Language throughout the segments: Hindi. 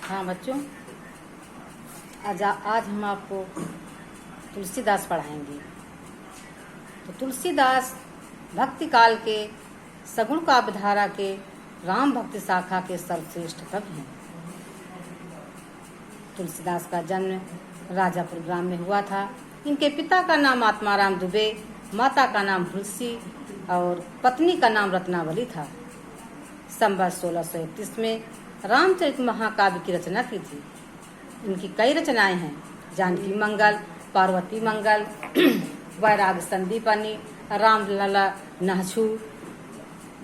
हाँ बच्चों, आज हम आपको तुलसीदास पढ़ाएंगे। तो तुलसीदास भक्ति काल के सगुण काव्य धारा के राम भक्ति शाखा के सर्वश्रेष्ठ कवि हैं। तुलसीदास का जन्म राजापुर ग्राम में हुआ था। इनके पिता का नाम आत्माराम दुबे, माता का नाम हुलसी और पत्नी का नाम रत्नावली था। संवत 1631 में रामचरित महाकाव्य की रचना की थी। इनकी कई रचनाएं हैं: जानकी मंगल, पार्वती मंगल, वैराग संदीपनी, रामलला नहछू,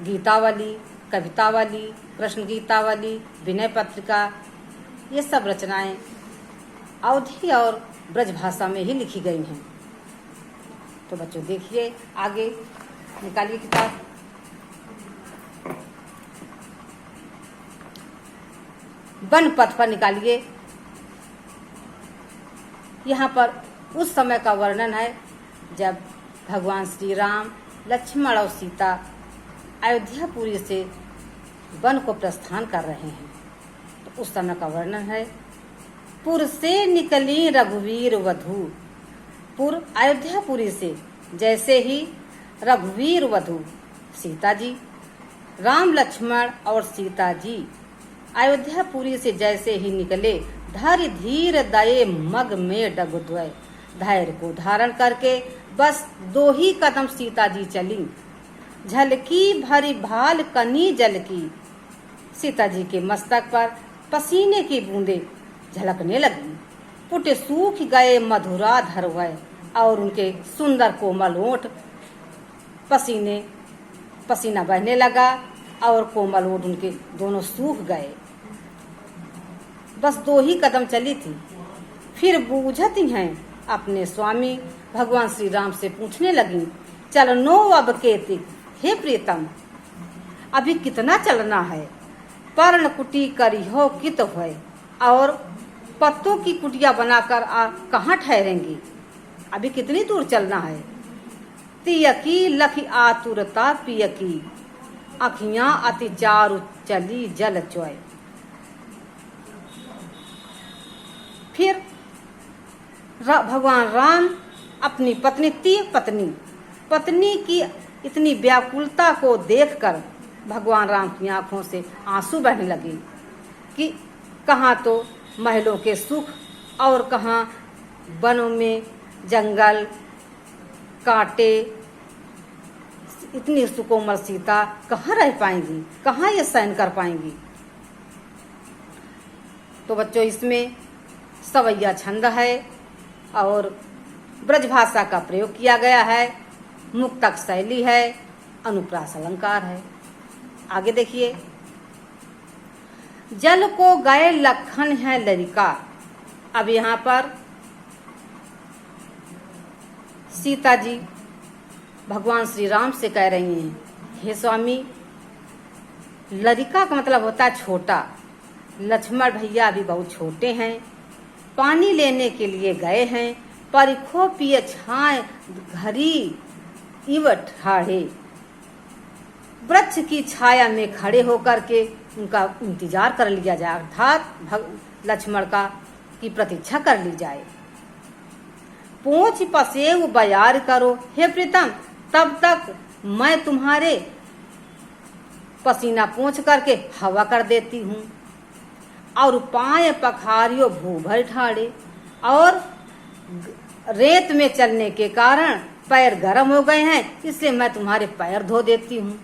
गीतावली, कवितावली, कृष्ण गीतावली, विनय पत्रिका। ये सब रचनाएं अवधी और ब्रज भाषा में ही लिखी गई हैं। तो बच्चों देखिए, आगे निकालिए किताब। वन पथ पर निकालिए। यहाँ पर उस समय का वर्णन है जब भगवान श्री राम, लक्ष्मण और सीता अयोध्यापुरी से वन को प्रस्थान कर रहे हैं। तो उस समय का वर्णन है: पुर से निकली रघुवीर वधू। पुर अयोध्यापुरी से जैसे ही रघुवीर वधू सीता जी, राम लक्ष्मण और सीता जी अयोध्यापुरी से जैसे ही निकले, धैर्य धीर दये मग में डगुद्वय। धैर्य को धारण करके बस 2 ही कदम सीता जी चली। झलकी भरी भाल कनी जल की। सीता जी के मस्तक पर पसीने की बूंदें झलकने लगी। पुट सूख गए मधुरा धरवय, और उनके सुंदर कोमल ओठ पसीना बहने लगा और कोमल ओठ उनके दोनों सूख गए। बस 2 ही कदम चली थी। फिर बूझती हैं अपने स्वामी भगवान श्री राम से पूछने लगी: चलनो अब केतिक, हे प्रीतम, अभी कितना चलना है? पर्ण कुटी करी हो कित होय, और पत्तों की कुटिया बनाकर कहाँ ठहरेंगी? अभी कितनी दूर चलना है? तियकी लखी आतुरता पियकी, अखियां अति चारु चली जल चोय। फिर भगवान राम अपनी पत्नी की इतनी व्याकुलता को देखकर भगवान राम की आंखों से आंसू बहने लगे कि कहाँ तो महलों के सुख और कहाँ वनों में जंगल कांटे। इतनी सुकोमल सीता कहाँ रह पाएंगी, कहाँ ये सहन कर पाएंगी? तो बच्चों, इसमें सवैया छंद है और ब्रज भाषा का प्रयोग किया गया है। मुक्तक शैली है, अनुप्रास अलंकार है। आगे देखिए: जल को गए लखन है लरिका। अब यहाँ पर सीता जी भगवान श्री राम से कह रही हैं: हे स्वामी, लरिका का मतलब होता है छोटा। लक्ष्मण भैया अभी बहुत छोटे हैं, पानी लेने के लिए गए हैं। परिखो पिय छाए घरी इव ठाढ़े। वृक्ष की छाया में खड़े होकर के उनका इंतजार कर लिया जाए, अर्थात लक्ष्मण का की प्रतीक्षा कर ली जाए। पोंछ पसेव बयार करो, हे प्रीतम, तब तक मैं तुम्हारे पसीना पोंछ करके हवा कर देती हूँ। और पाए पखारियो भूभर ठाड़े, और रेत में चलने के कारण पैर गर्म हो गए हैं, इसलिए मैं तुम्हारे पैर धो देती हूँ।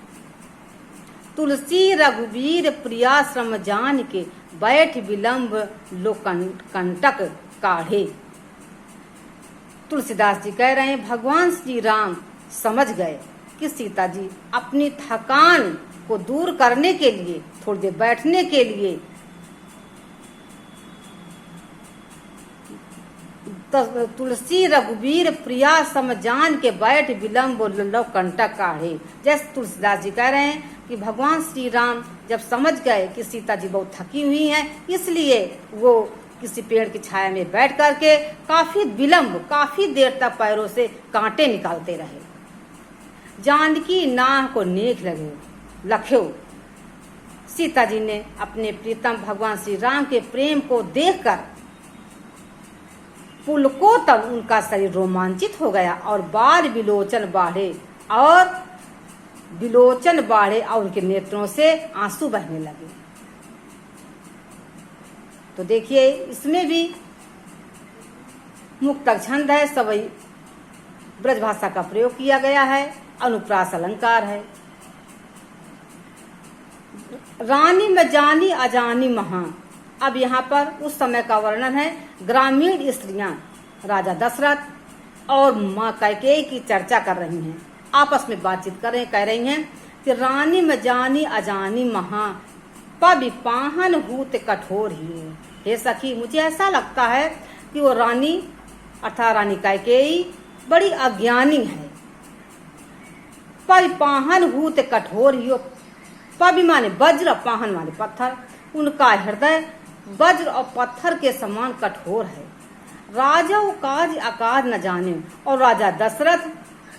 तुलसी रघुवीर प्रियाश्रम जान के, बैठ विलंब लो कंटक काढ़े। तुलसीदास जी कह रहे हैं भगवान श्री राम समझ गए कि सीता जी अपनी थकान को दूर करने के लिए, थोड़ी देर बैठने के लिए तुलसी रघुवीर प्रिया समजान के बैठ विलंब लो कंटक काढ़े। जैसे तुलसीदास जी कह रहे हैं कि भगवान श्री राम जब समझ गए कि सीता जी बहुत थकी हुई हैं, इसलिए वो किसी पेड़ की छाया में बैठ करके काफी देर तक पैरों से कांटे निकालते रहे। जानकी नाह को नेक लगे लख्यो, सीता जी ने अपने प्रीतम भगवान श्री राम के प्रेम को देखकर पुलकोत्तम उनका शरीर रोमांचित हो गया और बार विलोचन बाढ़े और उनके नेत्रों से आंसू बहने लगे। तो देखिए इसमें भी मुक्तक छंद है, सवई ब्रज भाषा का प्रयोग किया गया है, अनुप्रास अलंकार है। रानी में जानी अजानी महा। अब यहाँ पर उस समय का वर्णन है। ग्रामीण स्त्रियां राजा दशरथ और माँ कैकेयी की चर्चा कर रही हैं, आपस में बातचीत कह रही हैं कि रानी में जानी अजानी महा पविपाहन हूत कठोर ही। हे सखी, मुझे ऐसा लगता है कि वो रानी अर्थात रानी कैकेयी बड़ी अज्ञानी है। पविपाहन हूत कठोर ही। पवि माने वज्र, पाहन माने पत्थर। उनका हृदय वज्र और पत्थर के समान कठोर है। राजा वो काज अकाज न जाने, और राजा दशरथ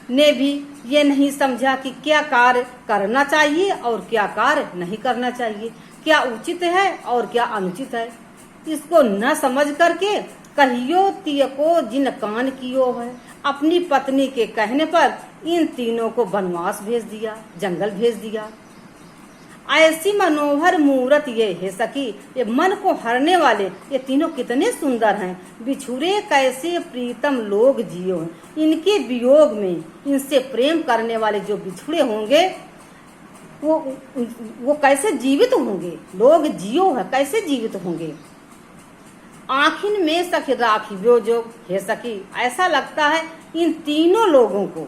ने भी ये नहीं समझा कि क्या कार्य करना चाहिए और क्या कार्य नहीं करना चाहिए, क्या उचित है और क्या अनुचित है। इसको न समझ करके कहियो तिय को जिन कान कियो है, अपनी पत्नी के कहने पर इन तीनों को वनवास भेज दिया, जंगल भेज दिया। ऐसी मनोहर मूरत ये है सखी, ये मन को हरने वाले ये तीनों कितने सुंदर हैं। बिछुरे कैसे प्रीतम लोग जियो हैं, इनके वियोग में इनसे प्रेम करने वाले जो बिछुड़े होंगे वो कैसे जीवित होंगे। लोग जियो है, कैसे जीवित होंगे। आखिन में सखी राखियो जोग। हे सखी, ऐसा लगता है इन तीनों लोगों को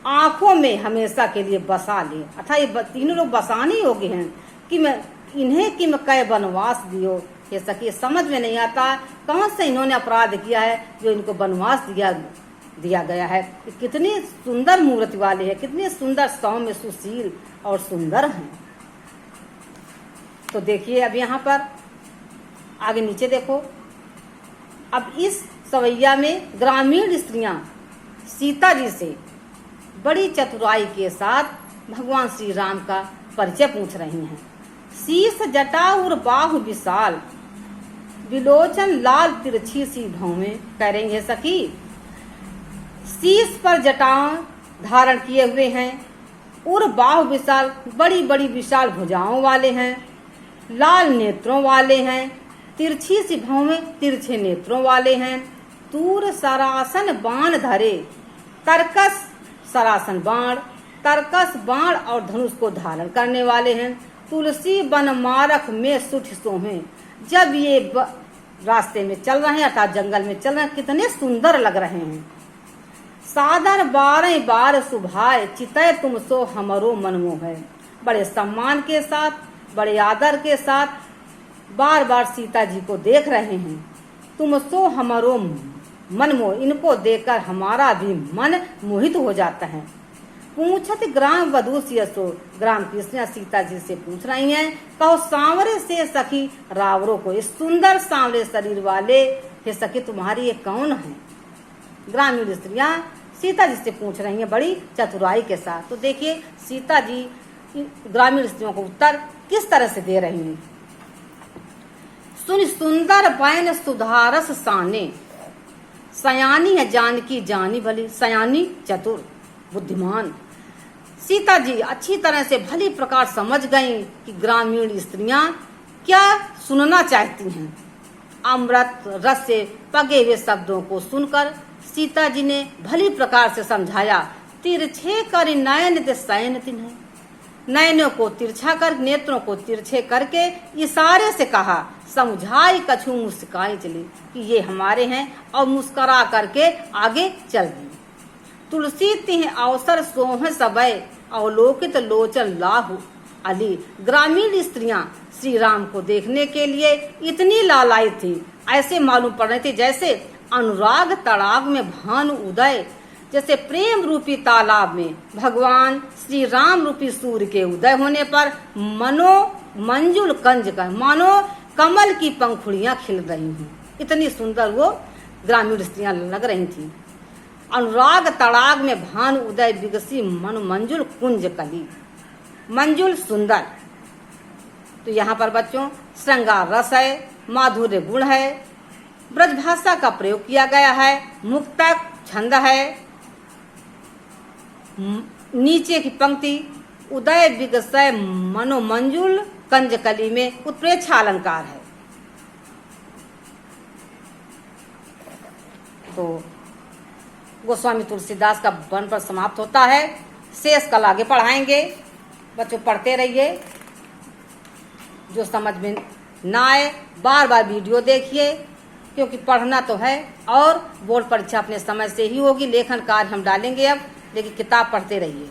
आंखों में हमेशा के लिए बसा ले, अर्थात ये तीनों लोग बसाने योग्य हैं कि मैं इन्हें कि मैं कै वनवास दियो। ये सखी, समझ में नहीं आता कौन से इन्होंने अपराध किया है जो इनको वनवास दिया गया है। कितनी सुंदर मूर्ति वाले हैं, कितने सुंदर सौम्य सुशील और सुंदर हैं। तो देखिए अब यहाँ पर आगे नीचे देखो। अब इस सवैया में ग्रामीण स्त्रियां सीता जी से बड़ी चतुराई के साथ भगवान श्री राम का परिचय पूछ रही हैं। शीश जटा और बाहु विशाल, विलोचन लाल तिरछी सी भौमें। कह रही है सखी, शीश पर जटाएं धारण किए हुए हैं और बाहु विशाल, बड़ी बड़ी विशाल भुजाओं वाले हैं, लाल नेत्रों वाले हैं, तिरछी सी भौमें, तिरछे नेत्रों वाले हैं। तूर सरासन बाण धरे, तरकस सरासन बाण, तरकस बाण और धनुष को धारण करने वाले हैं। तुलसी वन मारक में सुठ सोहे। जब ये रास्ते में चल रहे हैं अर्थात जंगल में चल रहे हैं, कितने सुंदर लग रहे हैं। सादर 12 बार सुभाए, चितय तुम सो हमरो मनमोह है। बड़े सम्मान के साथ, बड़े आदर के साथ बार बार सीता जी को देख रहे हैं। तुम सो हमरो मनमोह, इनको देखकर हमारा भी मन मोहित हो जाता है। पूछत ग्राम वधू सियसो, ग्राम की स्त्रियां सीता जी से पूछ रही हैं, कहो सांवरे से सखी रावरों को, इस सुंदर सांवरे शरीर वाले हे सखी तुम्हारी ये कौन है। ग्रामीण स्त्रियां सीता जी से पूछ रही हैं बड़ी चतुराई के साथ। तो देखिए सीता जी ग्रामीण स्त्रियों को उत्तर किस तरह से दे रही हैं। सुन सुंदर बैन सुधारस साने, सयानी है जानकी जानी भली। सयानी चतुर बुद्धिमान। सीता जी अच्छी तरह से भली प्रकार समझ गईं कि ग्रामीण स्त्रियां क्या सुनना चाहती हैं। अमृत रस से पगे हुए शब्दों को सुनकर सीता जी ने भली प्रकार से समझाया। तिरछे कर नयन दिशयन तिन्हें, नयनों को तिरछा कर, नेत्रों को तिरछे करके इशारे से कहा। समझाई कछु मुस्काई चली कि ये हमारे हैं, और मुस्करा करके आगे चल गई। तुलसी तिह अवसर सोह सबय, अवलोकित लोचन लाहु अली। ग्रामीण स्त्रियां श्री राम को देखने के लिए इतनी लालाई थी, ऐसे मालूम पड़ रही थी जैसे अनुराग तालाब में भानु उदय, जैसे प्रेम रूपी तालाब में भगवान श्री राम रूपी सूर्य के उदय होने पर मनो मंजुल कंज का, मानो कमल की पंखुड़ियां खिल रही हैं। इतनी सुंदर वो ग्रामीण स्त्रियां लग रही थी। अनुराग तड़ाग में भानु उदय विगसी मन मंजुल कुंज कली। मंजुल सुंदर, तो यहाँ पर बच्चों श्रृंगार रस है, माधुर्य गुण है, ब्रजभाषा का प्रयोग किया गया है, मुक्तक छंद है, नीचे की पंक्ति उदय विगसय मनोमंजुल कंजकली में उत्प्रेक्षा अलंकार है। तो गोस्वामी तुलसीदास का वन पर समाप्त होता है। शेष कल आगे पढ़ाएंगे। बच्चों पढ़ते रहिए। जो समझ में ना आए बार बार वीडियो देखिए, क्योंकि पढ़ना तो है और बोर्ड परीक्षा अपने समय से ही होगी। लेखन कार्य हम डालेंगे अब, लेकिन किताब पढ़ते रहिए।